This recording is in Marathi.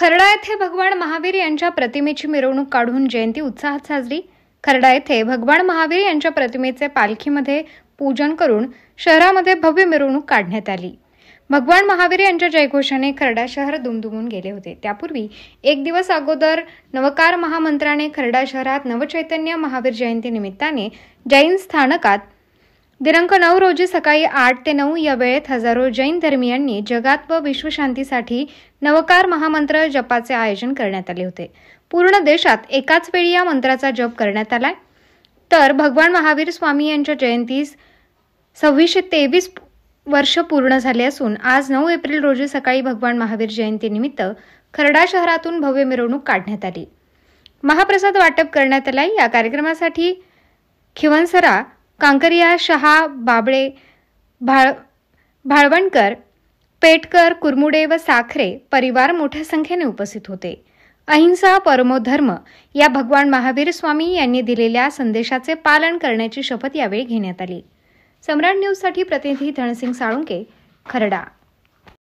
खर्डा येथे भगवान महावीर यांच्या प्रतिमेची मिरवणूक काढून जयंती उत्साहात साजरी। खर्डा येथे भगवान महावीर यांच्या प्रतिमेचे पालखीमध्ये पूजन करून शहरामध्ये भव्य मिरवणूक काढण्यात आली। भगवान महावीर यांच्या जयघोषाने खर्डा शहर दुमदुमून गेले होते। त्यापूर्वी एक दिवस अगोदर नवकार महामंत्राने खर्डा शहरात नवचैतन्य महावीर जयंती निमित्ताने जैन स्थानकात दिनांक 9 रोजी सकाळी 8 ते 9 या वेळेत हजारो जैन धर्मीयांनी जगात व विश्वशांतीसाठी नवकार महामंत्र जपाचे आयोजन करण्यात आले होते। पूर्ण देशात एकाच वेळी या मंत्राचा जप करण्यात आला। तर भगवान महावीर स्वामी यांच्या जयंतीस 2623 वर्ष पूर्ण झाले असून आज 9 एप्रिल रोजी सकाळी भगवान महावीर जयंती निमित्त खर्डा शहरातून भव्य मिरवणूक काढण्यात आली। महाप्रसाद वाटप करण्यात आला। या कार्यक्रमासाठी खिवनसरा, कांकरिया, शहा, बाबळे, भाळवणकर, पेटकर, कुरमुडे व साखरे परिवार मोठ्या संख्येने उपस्थित होते। अहिंसा परमो धर्म या भगवान महावीर स्वामी यांनी दिलेल्या संदेशाचे पालन करण्याची शपथ यावेळी घेण्यात आली। सम्राट न्यूजसाठी प्रतिनिधी धनसिंग साळुंके, खर्डा।